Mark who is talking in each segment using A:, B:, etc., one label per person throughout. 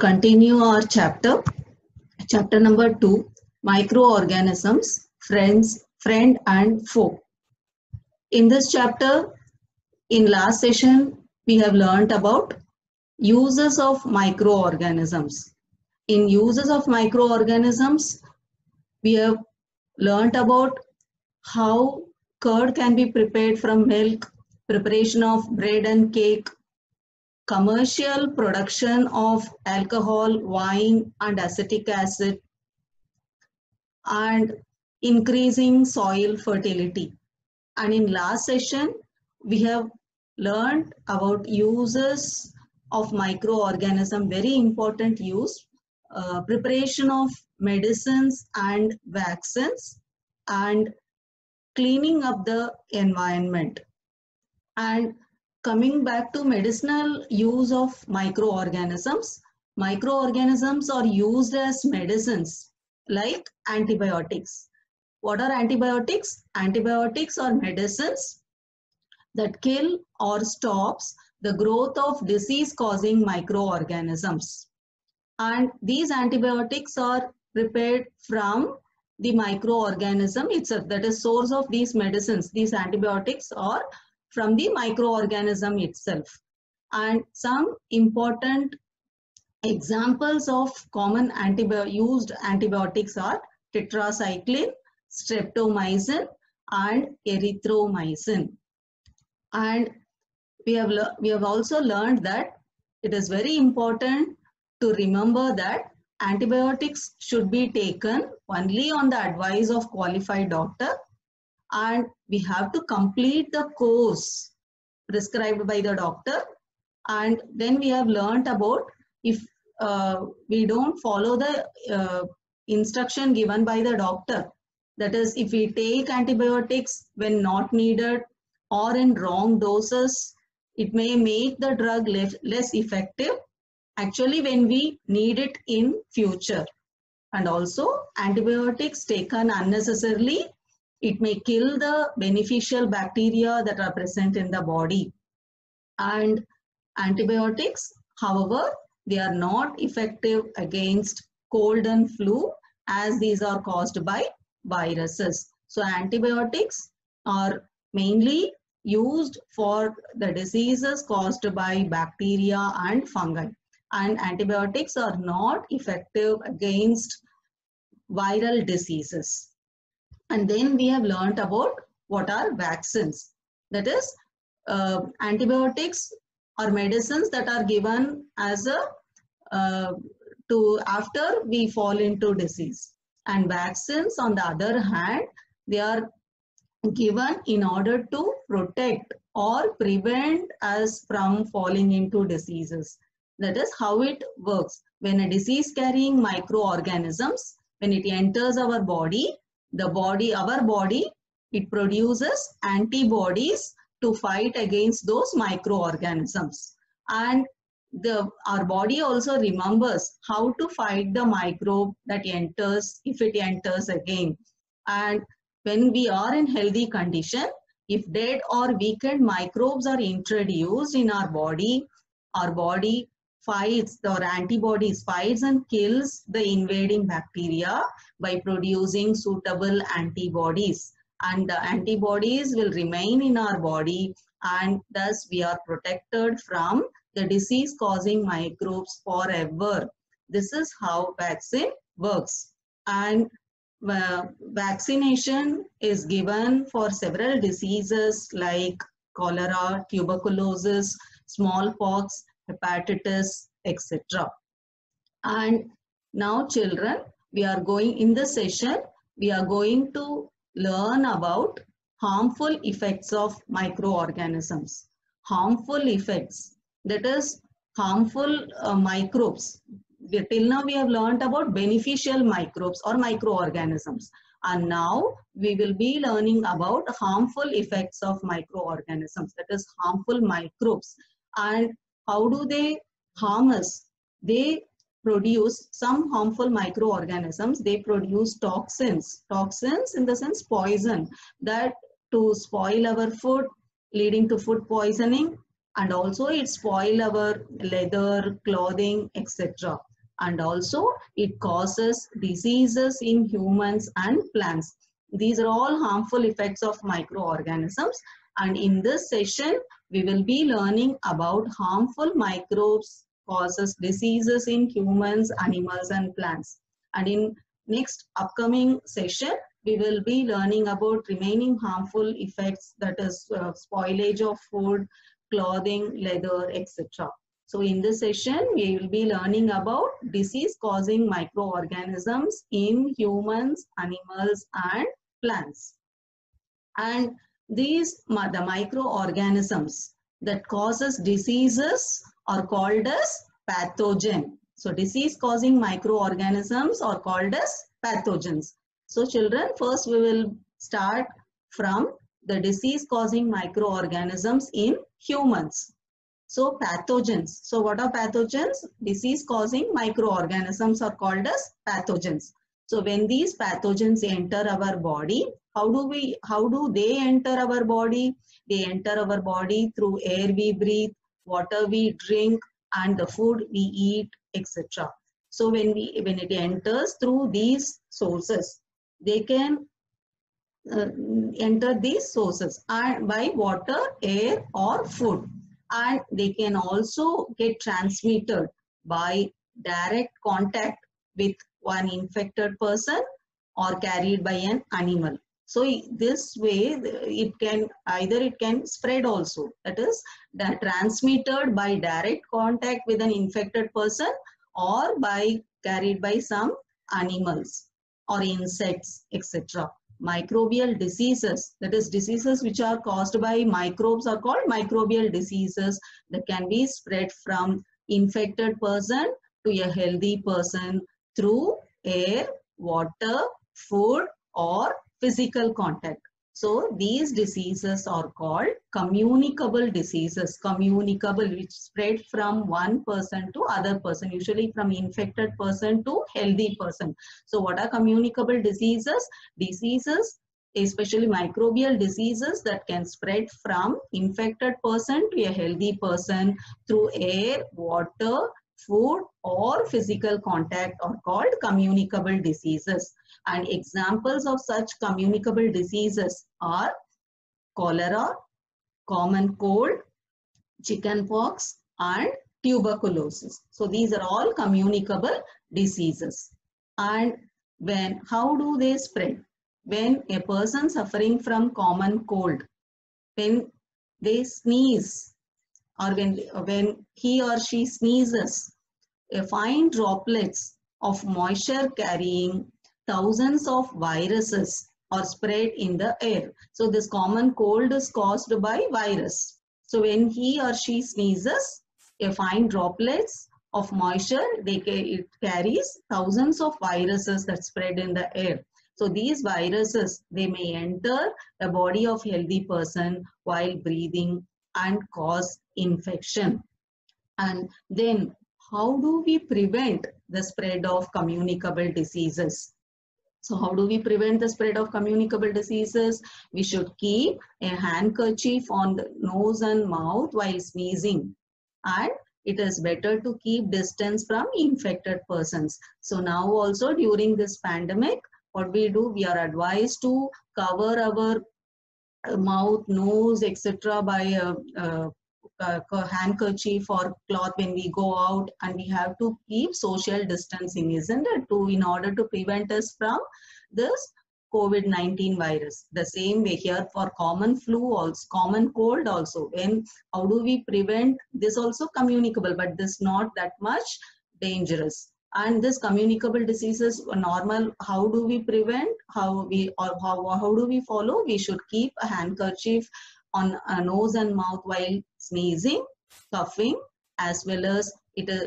A: continue our chapter number 2, microorganisms, friend and foe. In this chapter, in last session, we have learnt about uses of microorganisms. In uses of microorganisms, we have learnt about how curd can be prepared from milk, preparation of bread and cake, commercial production of alcohol, wine and acetic acid, and increasing soil fertility. And in last session, we have learned about uses of microorganism, very important use, preparation of medicines and vaccines, and cleaning up the environment. And coming back to medicinal use of microorganisms, microorganisms are used as medicines like antibiotics. What are antibiotics? Antibiotics are medicines that kill or stops the growth of disease-causing microorganisms. And these antibiotics are prepared from the microorganism itself. That is, source of these medicines, these antibiotics are from the microorganism itself. And some important examples of common used antibiotics are tetracycline, streptomycin and erythromycin. And we have also learned that it is very important to remember that antibiotics should be taken only on the advice of qualified doctor, and we have to complete the course prescribed by the doctor. And then we have learnt about if we don't follow the instruction given by the doctor, that is, if we take antibiotics when not needed or in wrong doses, it may make the drug less effective actually when we need it in future. And also, antibiotics taken unnecessarily, it may kill the beneficial bacteria that are present in the body. And antibiotics, however, they are not effective against cold and flu, as these are caused by viruses. So antibiotics are mainly used for the diseases caused by bacteria and fungi. And antibiotics are not effective against viral diseases. And then we have learnt about what are vaccines. That is, antibiotics are medicines that are given as a after we fall into disease. And vaccines, on the other hand, they are given in order to protect or prevent us from falling into diseases. That is how it works. When a disease-carrying microorganisms, when it enters our body, our body, it produces antibodies to fight against those microorganisms. And our body also remembers how to fight the microbe that enters, if it enters again. And when we are in healthy condition, if dead or weakened microbes are introduced in our body fights, or antibodies fights and kills the invading bacteria by producing suitable antibodies. And the antibodies will remain in our body, and thus we are protected from the disease-causing microbes forever. This is how vaccine works. And vaccination is given for several diseases like cholera, tuberculosis, smallpox, hepatitis, etc. And now, children, in this session, we are going to learn about harmful effects of microorganisms. Harmful effects, that is, harmful microbes. Till now we have learned about beneficial microbes or microorganisms, and now we will be learning about harmful effects of microorganisms, that is, harmful microbes. And how do they harm us? They produce, some harmful microorganisms, they produce toxins in the sense poison, that to spoil our food, leading to food poisoning, and also it spoil our leather, clothing, etc. and also it causes diseases in humans and plants. These are all harmful effects of microorganisms, and in this session we will be learning about harmful microbes causes diseases in humans, animals and plants. And in next upcoming session we will be learning about remaining harmful effects, that is spoilage of food, clothing, leather, etc. So in this session, we will be learning about disease-causing microorganisms in humans, animals, and plants. And these the microorganisms that causes diseases are called as pathogen. So disease-causing microorganisms are called as pathogens. So children, first we will start from the disease-causing microorganisms in humans. So pathogens. So what are pathogens? Disease-causing microorganisms are called as pathogens. So when these pathogens enter our body, how do they enter our body? They enter our body through air we breathe, water we drink, and the food we eat, etc. So when it enters through these sources, they can enter these sources and by water, air, or food. And they can also get transmitted by direct contact with one infected person or carried by an animal. So this way it can spread also, that is transmitted by direct contact with an infected person or by carried by some animals or insects, etc. Microbial diseases, that is diseases which are caused by microbes, are called microbial diseases that can be spread from infected person to a healthy person through air, water, food, or physical contact. So these diseases are called communicable diseases, communicable, which spread from one person to other person, usually from infected person to healthy person. So what are communicable diseases? Diseases, especially microbial diseases, that can spread from infected person to a healthy person through air, water, food, or physical contact are called communicable diseases. And examples of such communicable diseases are cholera, common cold, chickenpox, and tuberculosis. So these are all communicable diseases. And how do they spread? When a person suffering from common cold, when they sneeze, or when he or she sneezes, fine droplets of moisture carrying thousands of viruses are spread in the air. So this common cold is caused by virus. So when he or she sneezes, a fine droplets of moisture, it carries thousands of viruses that spread in the air. So these viruses, they may enter the body of healthy person while breathing and cause infection. And then how do we prevent the spread of communicable diseases? So how do we prevent the spread of communicable diseases? We should keep a handkerchief on the nose and mouth while sneezing. And it is better to keep distance from infected persons. So now also during this pandemic, what we do, we are advised to cover our mouth, nose, etc. by a handkerchief or cloth when we go out, and we have to keep social distancing, isn't it, in order to prevent us from this COVID-19 virus. The same way here for common flu also, common cold also. When how do we prevent this? Also communicable, but this not that much dangerous. And this communicable diseases normal, how do we prevent? How do we follow? We should keep a handkerchief on a nose and mouth while sneezing, coughing, as well as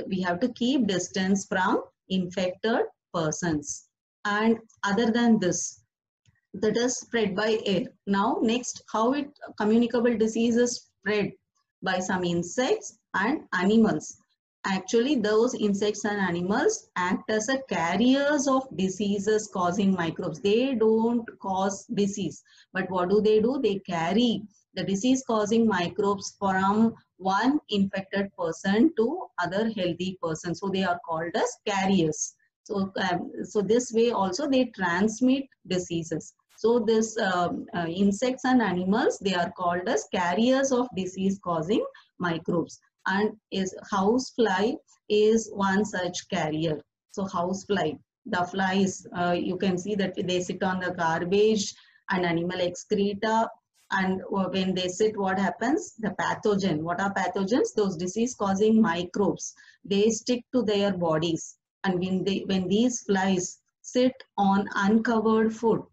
A: we have to keep distance from infected persons. And other than this, that is spread by air. Now next, how communicable diseases spread by some insects and animals. Actually, those insects and animals act as a carriers of diseases causing microbes. They don't cause disease, but what do? They carry the disease causing microbes from one infected person to other healthy person. So they are called as carriers. So this way also they transmit diseases. So this insects and animals, they are called as carriers of disease causing microbes. And housefly is one such carrier. So housefly, the flies, you can see that they sit on the garbage and animal excreta, and when they sit, what happens? The pathogen, what are pathogens? Those disease causing microbes, they stick to their bodies, and when these flies sit on uncovered food,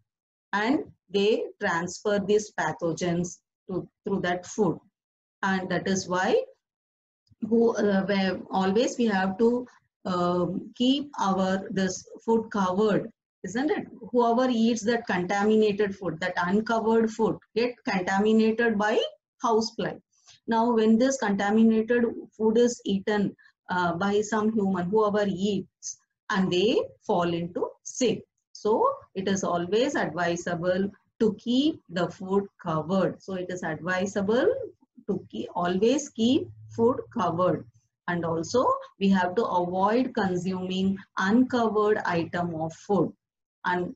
A: and they transfer these pathogens through that food. And that is why where always we have to keep this food covered, isn't it? Whoever eats that contaminated food, that uncovered food, get contaminated by housefly. Now when this contaminated food is eaten by some human, whoever eats, and they fall into sick. So it is always advisable to keep the food covered. So it is advisable to always keep food covered. And also we have to avoid consuming uncovered item of food. And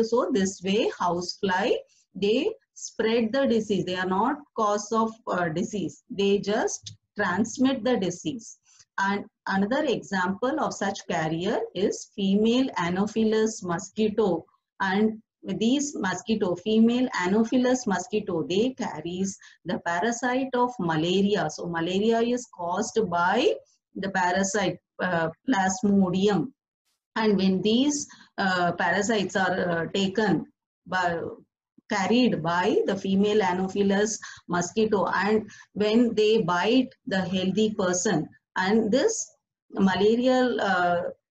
A: so this way housefly, they spread the disease. They are not cause of disease. They just transmit the disease. And another example of such carrier is female Anopheles mosquito. And these mosquito, female Anopheles mosquito, they carries the parasite of malaria. So malaria is caused by the parasite Plasmodium. And when these parasites are carried by the female Anopheles mosquito, and when they bite the healthy person, and this malarial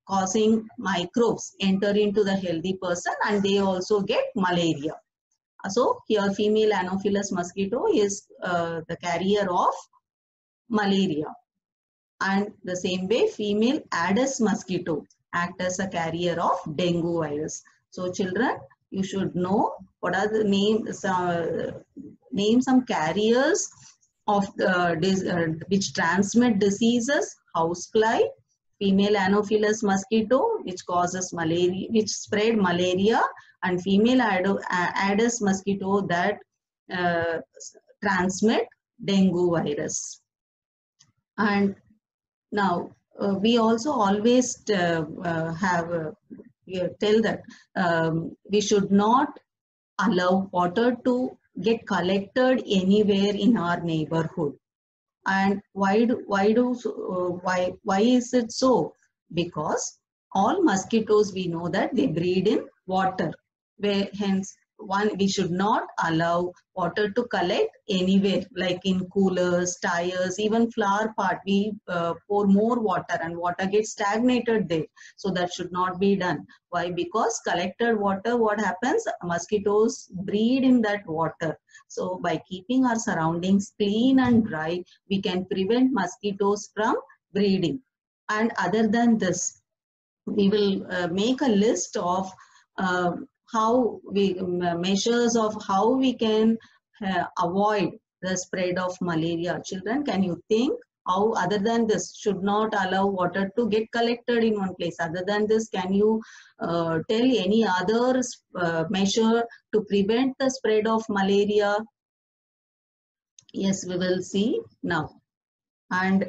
A: causing microbes enter into the healthy person, and they also get malaria. So here female Anopheles mosquito is the carrier of malaria. And the same way female Aedes mosquito act as a carrier of dengue virus. So children, you should know what are the name some carriers of which transmit diseases: housefly, female Anopheles mosquito, which causes malaria, which spread malaria, and female Aedes mosquito that transmit dengue virus. And now we also always tell that we should not allow water to get collected anywhere in our neighborhood. And why is it so? Because all mosquitoes, we know that they breed in water, hence we should not allow water to collect anywhere, like in coolers, tires, even flower pot. We pour more water and water gets stagnated there. So that should not be done. Why? Because collected water, what happens? Mosquitoes breed in that water. So by keeping our surroundings clean and dry, we can prevent mosquitoes from breeding. And other than this, we will make a list of measures of how we can avoid the spread of malaria. Children, can you think how, other than this, should not allow water to get collected in one place? Other than this, can you tell any other measure to prevent the spread of malaria? Yes, we will see now. And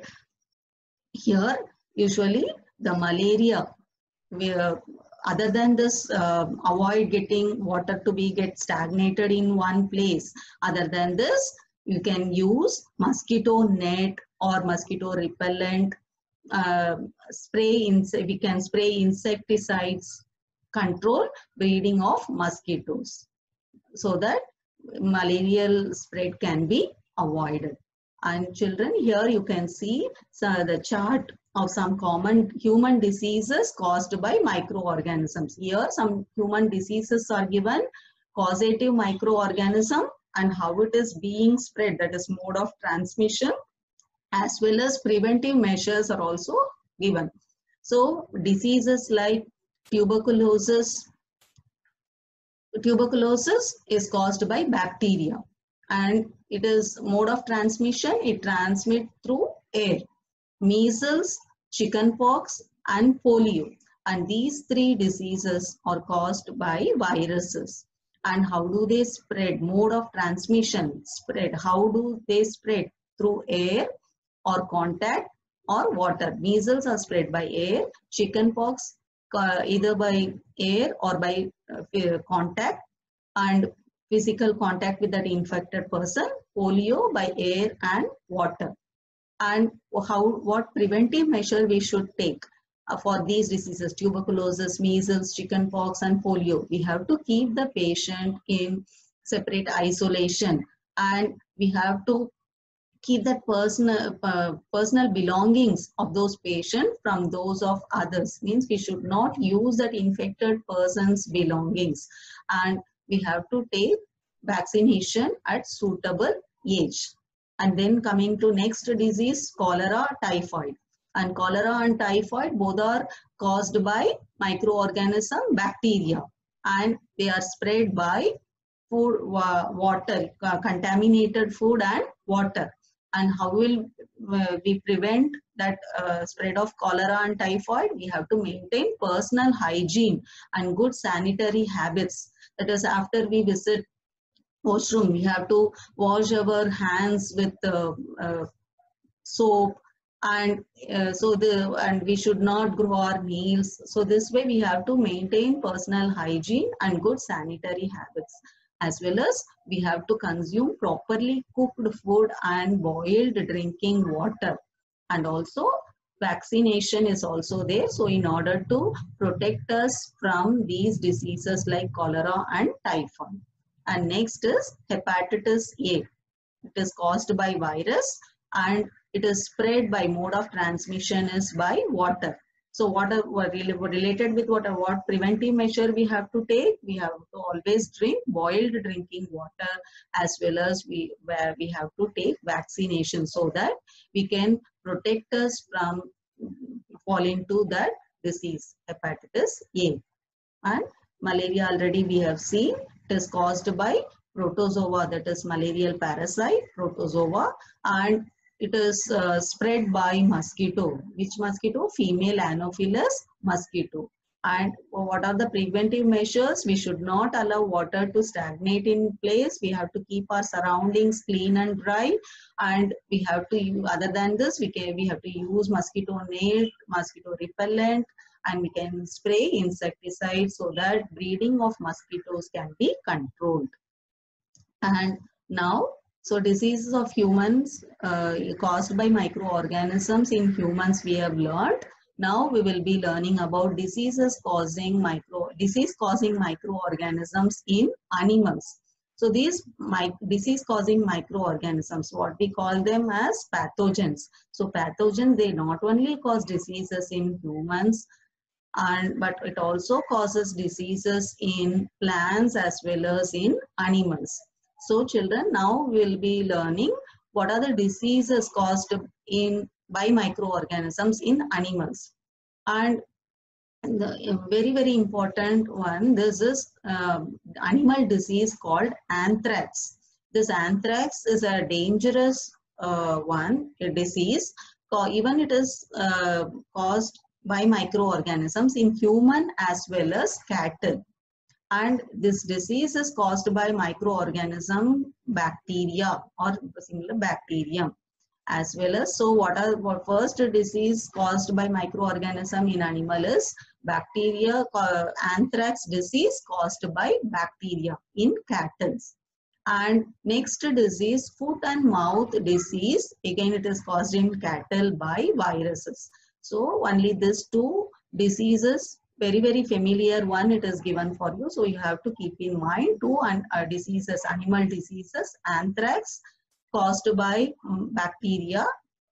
A: here, usually the malaria, other than this, avoid getting water to get stagnated in one place. Other than this, you can use mosquito net or mosquito repellent, we can spray insecticides, control breeding of mosquitoes, so that malarial spread can be avoided. And children, here you can see the chart of some common human diseases caused by microorganisms. Here some human diseases are given, causative microorganism, and how it is being spread, that is mode of transmission, as well as preventive measures are also given. So diseases like tuberculosis is caused by bacteria, And it is mode of transmission, it transmits through air. Measles, chickenpox, and polio. And these three diseases are caused by viruses. And how do they spread? Mode of transmission spread. How do they spread? Through air or contact or water. Measles are spread by air. Chickenpox either by air or by contact and physical contact with that infected person. Polio by air and water. And what preventive measure we should take for these diseases, tuberculosis, measles, chickenpox, and polio. We have to keep the patient in separate isolation, and we have to keep that personal belongings of those patients from those of others. Means we should not use that infected person's belongings, and we have to take vaccination at suitable age. And then coming to next disease, cholera, typhoid. And cholera and typhoid both are caused by microorganism bacteria, and they are spread by food, water, contaminated food and water. And how will we prevent that spread of cholera and typhoid? We have to maintain personal hygiene and good sanitary habits. That is, after we visit washroom, we have to wash our hands with soap, and and we should not grow our nails. So this way we have to maintain personal hygiene and good sanitary habits, as well as we have to consume properly cooked food and boiled drinking water. And also vaccination is also there, so in order to protect us from these diseases like cholera and typhoid. And next is hepatitis A. It is caused by virus, and it is spread by mode of transmission is by water. So what related with what preventive measure we have to take? We have to always drink boiled drinking water, as well as we have to take vaccination, so that we can protect us from falling to that disease, hepatitis A. And malaria already we have seen, it is caused by protozoa, that is malarial parasite, protozoa, and it is spread by mosquito. Which mosquito? Female Anopheles mosquito. And what are the preventive measures? We should not allow water to stagnate in place. We have to keep our surroundings clean and dry. And we have to use, other than this, we have to use mosquito net, mosquito repellent, and we can spray insecticide so that breeding of mosquitoes can be controlled. And now, so diseases of humans caused by microorganisms in humans we have learned. Now we will be learning about disease causing microorganisms in animals. So these disease causing microorganisms, what we call them as pathogens. So pathogens, they not only cause diseases in humans, but it also causes diseases in plants as well as in animals. So children, now we'll be learning what are the diseases caused by microorganisms in animals. And the very important one, this is animal disease called anthrax. This anthrax is a dangerous a disease. Even it is caused by microorganisms in human as well as cattle. And this disease is caused by microorganism bacteria or similar bacterium as well as. So what first disease caused by microorganism in animal is bacteria, anthrax disease caused by bacteria in cattle. And next disease, foot and mouth disease, again it is caused in cattle by viruses. So only these two diseases, very familiar one, it is given for you. So you have to keep in mind two diseases, animal diseases, anthrax caused by bacteria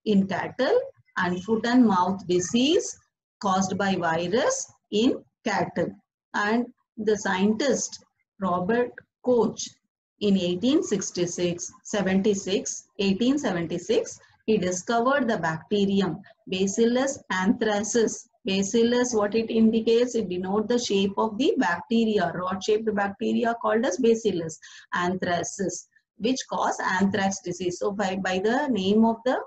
A: in cattle, and foot and mouth disease caused by virus in cattle. And the scientist Robert Koch in 1876, he discovered the bacterium Bacillus anthracis. Bacillus, what it indicates, it denotes the shape of the bacteria, rod-shaped bacteria called as Bacillus anthracis. which cause anthrax disease. So by the name of the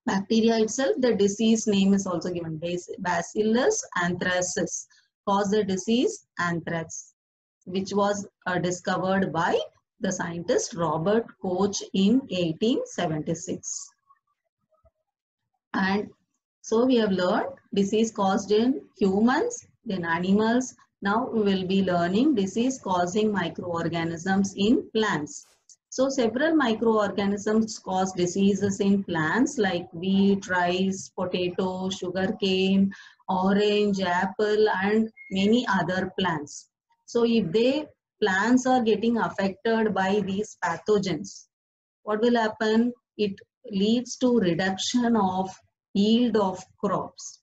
A: bacteria itself, the disease name is also given. Bacillus anthracis caused the disease anthrax, which was discovered by the scientist Robert Koch in 1876. And so we have learned disease caused in humans, then animals. Now we will be learning disease causing microorganisms in plants. So several microorganisms cause diseases in plants like wheat, rice, potato, sugarcane, orange, apple, and many other plants. So if plants are getting affected by these pathogens, what will happen? It leads to reduction of yield of crops.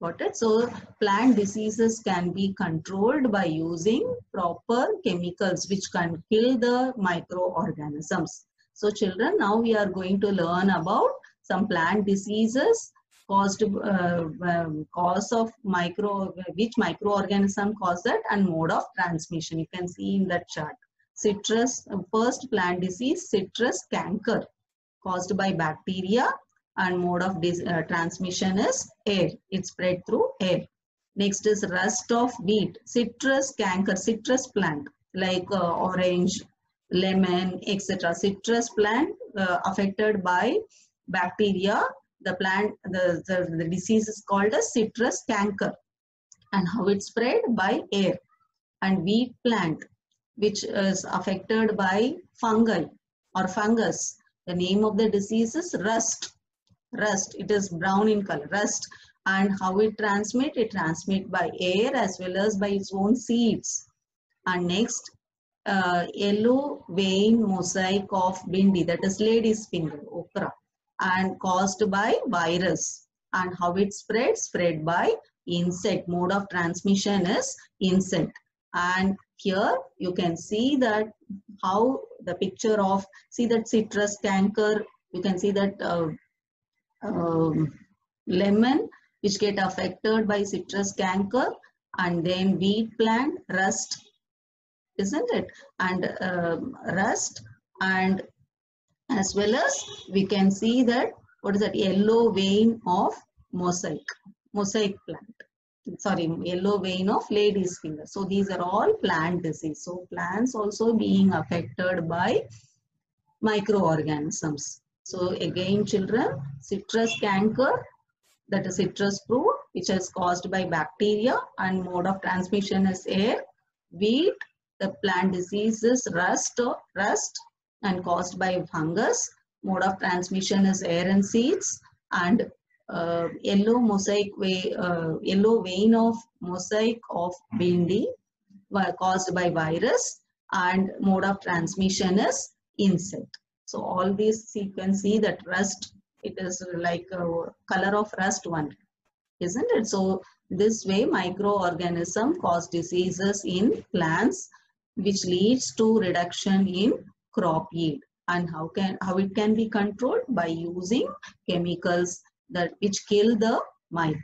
A: Got it? So plant diseases can be controlled by using proper chemicals which can kill the microorganisms. So children, now we are going to learn about some plant diseases caused which microorganism cause that and mode of transmission. You can see in that chart. First plant disease, citrus canker, caused by bacteria, and mode of transmission is air. It spread through air. Next is rust of wheat, citrus canker, citrus plant like orange, lemon, etc. Citrus plant affected by bacteria. The disease is called as citrus canker. And how it spread? By air. And wheat plant, which is affected by fungi or fungus. The name of the disease is rust. Rust, it is brown in color, rust. And how it transmit? It transmit by air as well as by its own seeds. And next, yellow vein mosaic of bindi, that is lady's finger, okra, and caused by virus. And how it spreads? Spread by insect. Mode of transmission is insect. And here you can see that how the picture of, see that citrus canker, you can see that lemon which get affected by citrus canker, and then wheat plant, rust, isn't it? And rust, and as well as we can see that, what is that? Yellow vein of mosaic plant. Sorry, yellow vein of lady's finger. So these are all plant disease. So plants also being affected by microorganisms. So again children, citrus canker, that is citrus fruit, which is caused by bacteria and mode of transmission is air. Wheat, the plant disease is rust and caused by fungus. Mode of transmission is air and seeds. And yellow vein of mosaic of bindi caused by virus, and mode of transmission is insect. So all these you can see that rust, it is like a color of rust one, isn't it? So this way microorganism cause diseases in plants, which leads to reduction in crop yield. And how it can be controlled? By using chemicals which kill the microbes.